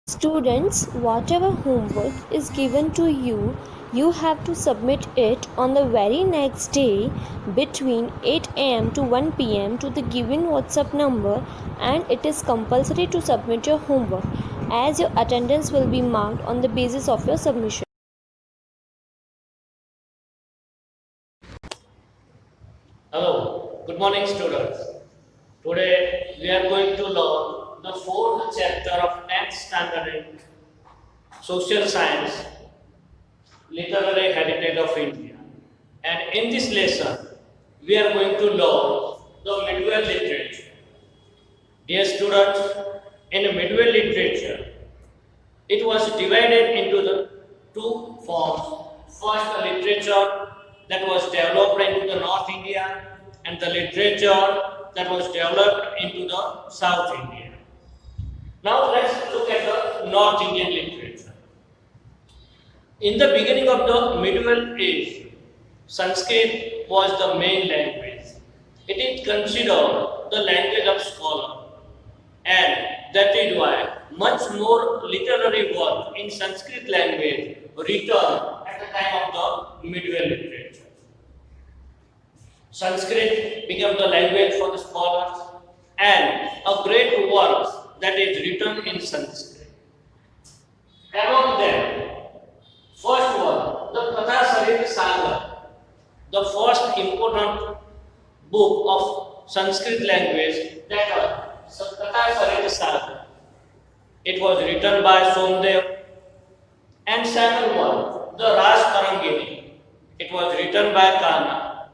Students, whatever homework is given to you, you have to submit it on the very next day between 8 am to 1 pm to the given WhatsApp number, and it is compulsory to submit your homework as your attendance will be marked on the basis of your submission. Hello, good morning students. Today we are going to learn the fourth chapter of 10th standard in Social Science, Literary Heritage of India. And in this lesson, we are going to learn the medieval literature. Dear students, in medieval literature, it was divided into the two forms. First, the literature that was developed into the North India, and the literature that was developed into the South India. Now let's look at the North Indian literature. In the beginning of the medieval age, Sanskrit was the main language. It is considered the language of scholar, and that is why much more literary work in Sanskrit language written at the time of the medieval literature. Sanskrit became the language for the scholars, and a great work that is written in Sanskrit. Among them, first one, the Katha Saga, the first important book of Sanskrit language, that was Katha Saga. It was written by Somdev. And second one, the Raj Tarangini. It was written by Kana.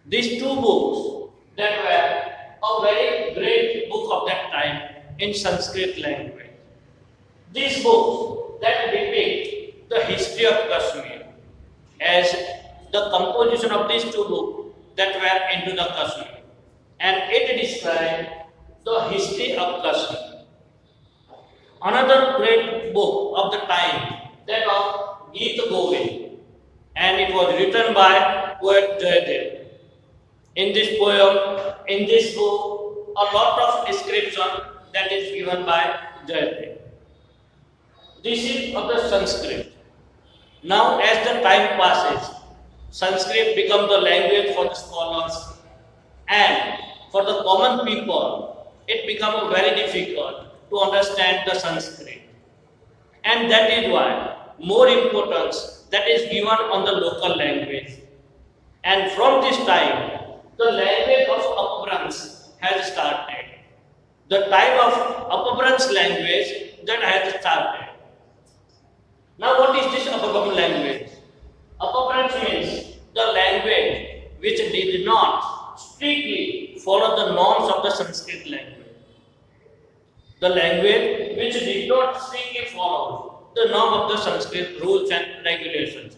These two books that were a very great book of that time in Sanskrit language. These books that depict the history of Kashmir, as the composition of these two books that were into the Kashmir, and it describes the history of Kashmir. Another great book of the time, that of Geet Govind, and it was written by poet Jayadev. In this poem, in this book, a lot of description that is given by Jayadev. This is of the Sanskrit. Now, as the time passes, Sanskrit becomes the language for the scholars, and for the common people, it becomes very difficult to understand the Sanskrit. And that is why more importance that is given on the local language. And from this time, the language of Upabransh has started. The type of Upabransh language that has started. Now what is this Upabransh language? Upabransh means the language which did not strictly follow the norms of the Sanskrit language. The language which did not strictly follow the norm of the Sanskrit rules and regulations.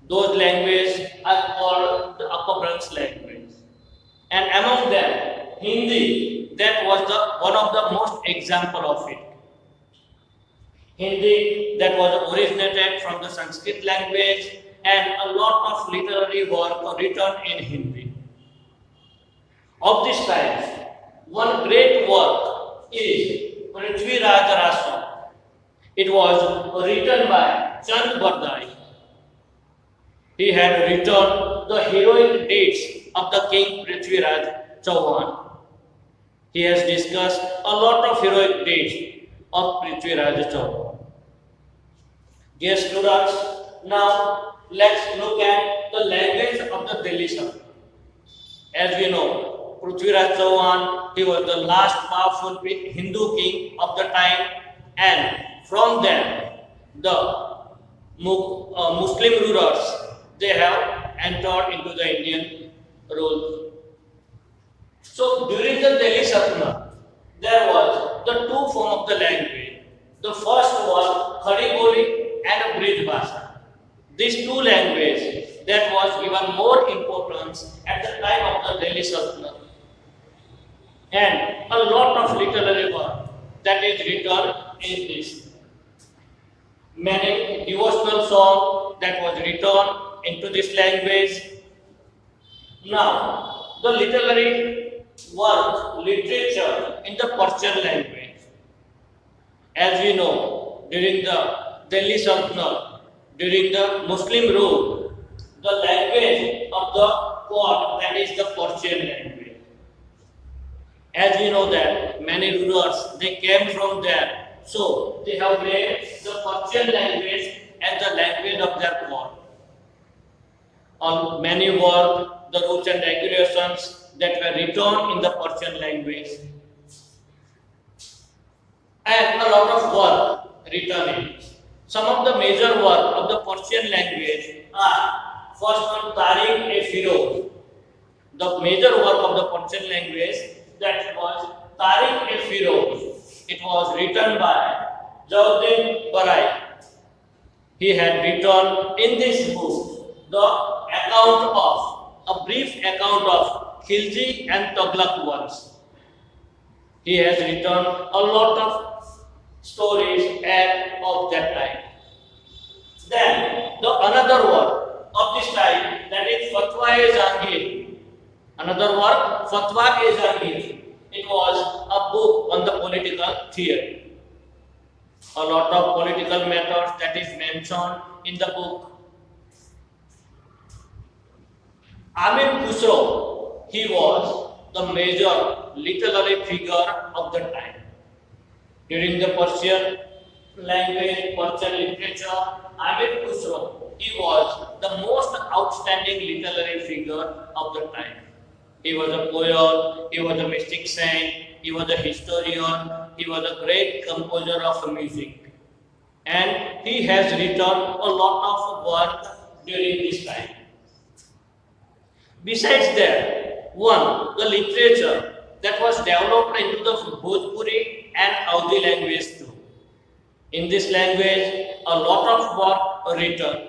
Those languages are called the Upabransh language. And among them, Hindi, that was one of the most example of it. Hindi that was originated from the Sanskrit language, and a lot of literary work were written in Hindi. Of this time, one great work is Prithviraj Rasam. It was written by Chand Bardai. He had written the heroic deeds of the king Prithviraj Chauhan. He has discussed a lot of heroic deeds of Prithviraj Chauhan. Dear students, now let's look at the language of the Delhi Sultanate. As we know, Prithviraj Chauhan, he was the last powerful Hindu king of the time, and from them, the Muslim rulers, they have entered into the Indian rule. So during the Delhi Sultanate, there was the two forms of the language. The first was Khadi Boli and Brij Bhasha. These two languages that was given more importance at the time of the Delhi Sultanate. And a lot of literary work that is written in this. Many devotional songs that was written into this language. Now, the literary work, literature in the Persian language. As we know, during the Delhi Sultanate, during the Muslim rule, the language of the court, that is the Persian language. As we know that many rulers, they came from there. So they have made the Persian language as the language of their court. On many were the rules and regulations that were written in the Persian language, and a lot of work written in it. Some of the major work of the Persian language are first one Tariq-e-Firoz. The major work of the Persian language, that was Tariq-e-Firoz. It was written by Jauddin Barai. He had written in this book the account of, a brief account of Khilji and Tughlaq wars. He has written a lot of stories and of that time. Then the another work of this time, that is Fatwa-e-Jahangir. Another work, Fatwa-e-Jahangir. It was a book on the political theory. A lot of political matters that is mentioned in the book. Amir Khusro, he was the major literary figure of the time. During the Persian language, Persian literature, Amir Khusro, he was the most outstanding literary figure of the time. He was a poet, he was a mystic saint, he was a historian, he was a great composer of music. And he has written a lot of work during this time. Besides that, one, the literature that was developed into the Bhojpuri and Awadhi language too. In this language, a lot of work are written.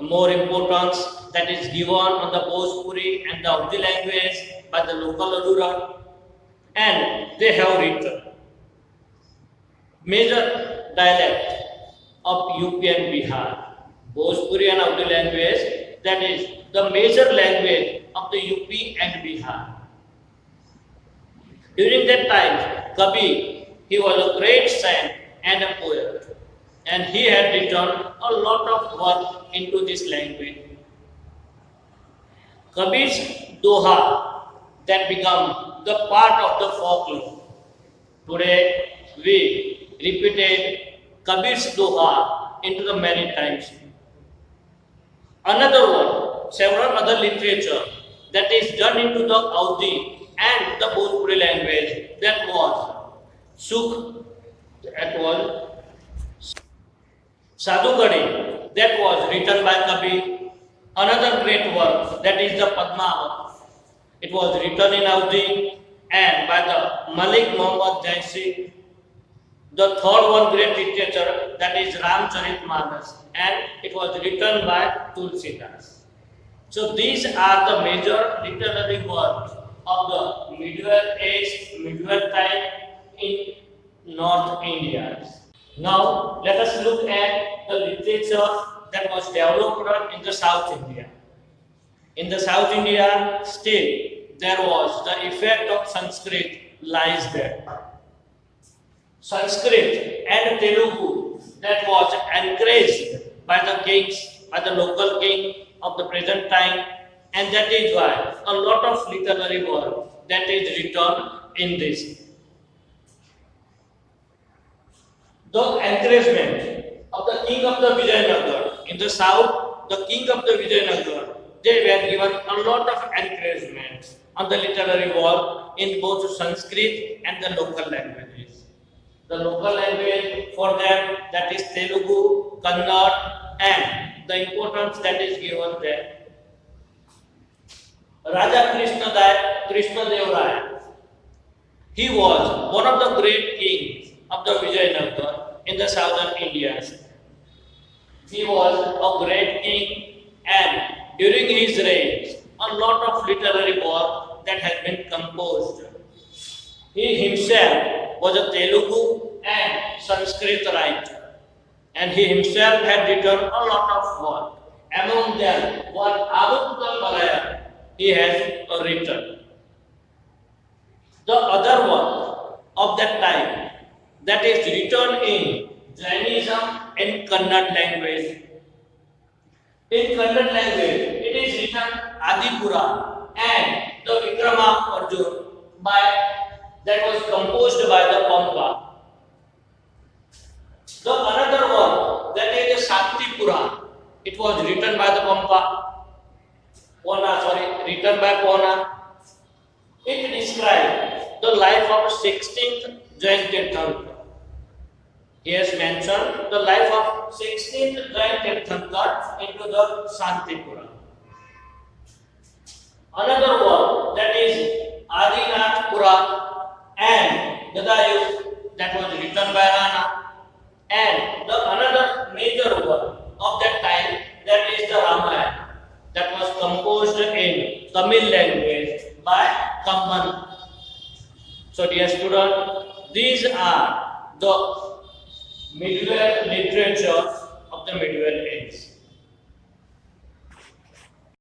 More importance that is given on the Bhojpuri and the Awadhi language by the local ruler, and they have written major dialect of UP and Bihar. Bhojpuri and Awadhi language, that is the major language of the UP and Bihar. During that time, Kabir, he was a great saint and a poet, and he had written a lot of work into this language. Kabir's Doha, that become the part of the folklore. Today, we repeated Kabir's Doha into the many times. Another one, several other literature that is done into the Awadhi and the Bhojpuri language, that was Sukh, that was Sadhugadi, that was written by Kabir. Another great work, that is the Padmavat. It was written in Awadhi and by the Malik Muhammad Jaisi. The third one great literature, that is Ramcharitmanas, and it was written by Tulsidas. So these are the major literary works of the medieval age, medieval time in North India. Now let us look at the literature that was developed in the South India. In the South India, still there was the effect of Sanskrit lies there. Sanskrit and Telugu, that was encouraged by the kings, by the local king of the present time, and that is why a lot of literary work that is written in this. The encouragement of the king of the Vijayanagar in the south, the king of the Vijayanagar, they were given a lot of encouragement on the literary work in both Sanskrit and the local languages. The local language for them, that is Telugu, Kannada, and the importance that is given there. Raja Krishna Dev Raya, he was one of the great kings of the Vijayanagar in the southern India. He was a great king, and during his reign, a lot of literary work that has been composed. He himself was a Telugu and Sanskrit writer, and he himself had written a lot of work. Among them, one Abuttal Malaya he has written. The other one of that time, that is written in Jainism and Kannada language. In Kannada language, it is written Adipura and the Vikrama Arjun that was composed by the Pampa. The another one that is the Shakti Puran. It was written by the written by Pona. It describes the life of 16th Jain Tirthankar. He has mentioned the life of 16th Jain Tirthankar into the Shanti Puran. Another one that is Adinath Puran and Gadayuth that was written by Rana. And the another major one of that time that is the Ramayana that was composed in Tamil language by Kamban. So dear student, these are the medieval literatures of the medieval age.